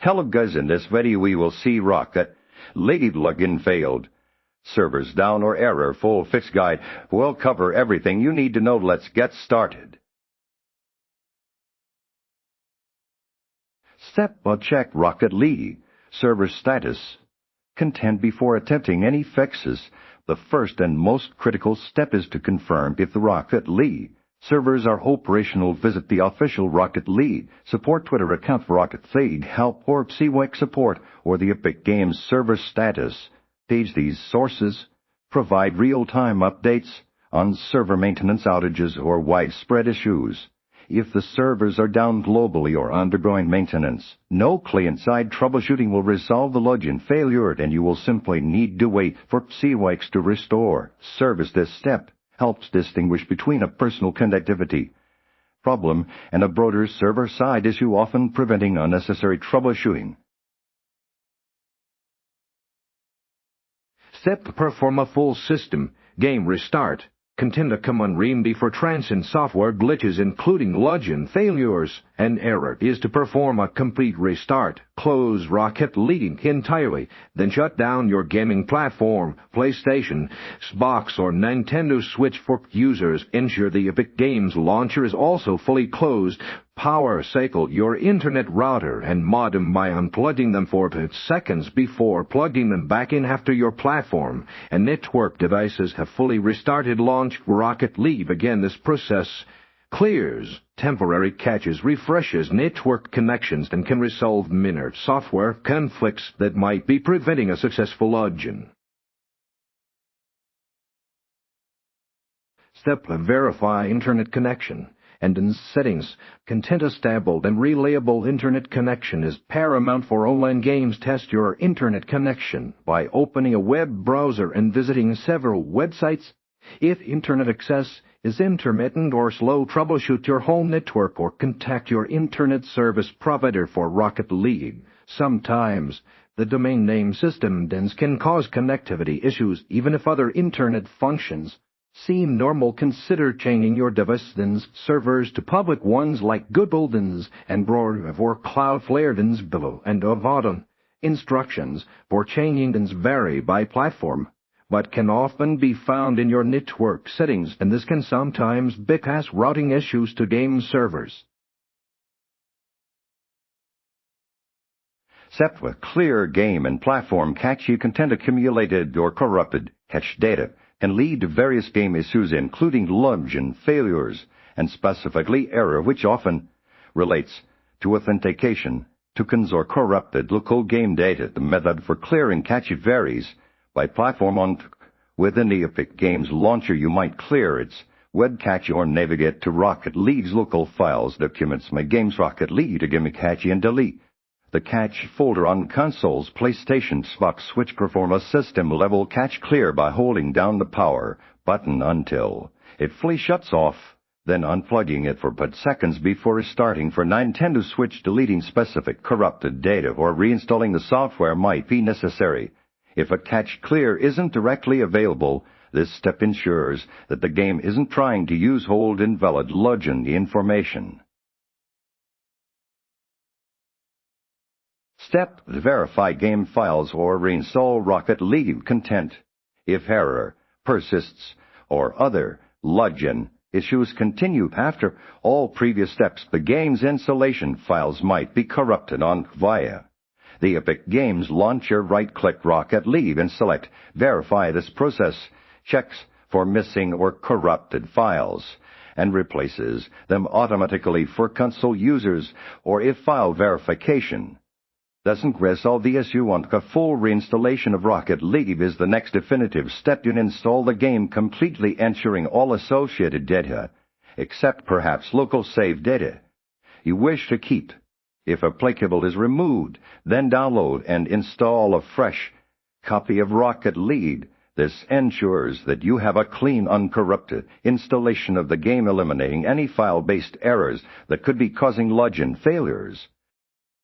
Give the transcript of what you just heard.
Hello guys, in this video we will see Rocket League login failed. Servers down or error, full fix guide. We'll cover everything you need to know. Let's get started. Step 1. Check Rocket League server status. Contend before attempting any fixes. The first and most critical step is to confirm if the Rocket League servers are operational. Visit the official Rocket League support Twitter account for Rocket League help or Psyonix support or the Epic Games server status page. These sources provide real-time updates on server maintenance outages or widespread issues. If the servers are down globally or undergoing maintenance, no client-side troubleshooting will resolve the login failure, and you will simply need to wait for Psyonix to restore service. This step helps distinguish between a personal connectivity problem and a broader server-side issue, often preventing unnecessary troubleshooting. Step: perform a full system game restart. Contend a command before transient software glitches, including login failures. An error is to perform a complete restart. Close Rocket League entirely, then shut down your gaming platform, PlayStation, Xbox, or Nintendo Switch for users. Ensure the Epic Games launcher is also fully closed. Power cycle your internet router and modem by unplugging them for seconds before plugging them back in after your platform and network devices have fully restarted. Launch Rocket League. Again, this process clears temporary caches, refreshes network connections, and can resolve minor software conflicts that might be preventing a successful login. Step: verify internet connection. And in settings, contend a stable and reliable internet connection is paramount for online games. Test your internet connection by opening a web browser and visiting several websites. If internet access is intermittent or slow, troubleshoot your home network or contact your internet service provider for Rocket League. Sometimes the domain name system DNS can cause connectivity issues even if other internet functions seem normal. Consider changing your device DNS servers to public ones like Google DNS and Brave or Cloudflare DNS below and above. Instructions for changing DNS vary by platform, but can often be found in your network settings, and this can sometimes bypass routing issues to game servers. Step 1. Clear game and platform cache. Content accumulated or corrupted cache data can lead to various game issues, including login failures and specifically error, which often relates to authentication, tokens, or corrupted local game data. The method for clearing cache varies by platform. Within the Epic Games launcher, you might clear its web cache or navigate to Rocket League's local files, documents, My Games, Rocket League to game cache, and delete the cache folder on consoles, PlayStation, Xbox, Switch. Perform a system-level cache clear by holding down the power button until it fully shuts off, then unplugging it for seconds before restarting. For Nintendo Switch, deleting specific corrupted data or reinstalling the software might be necessary. If a cache clear isn't directly available, this step ensures that the game isn't trying to use old invalid login information. Step: verify game files or reinstall Rocket League content. If error persists or other login issues continue after all previous steps, the game's installation files might be corrupted. Via the Epic Games launcher, right-click Rocket League and select Verify. This process checks for missing or corrupted files and replaces them automatically for console users, or if file verification doesn't resolve the issue, a full reinstallation of Rocket League is the next definitive step. You install the game completely, ensuring all associated data, except perhaps local save data, you wish to keep, if applicable, is removed. Then download and install a fresh copy of Rocket League. This ensures that you have a clean, uncorrupted installation of the game, eliminating any file-based errors that could be causing login failures.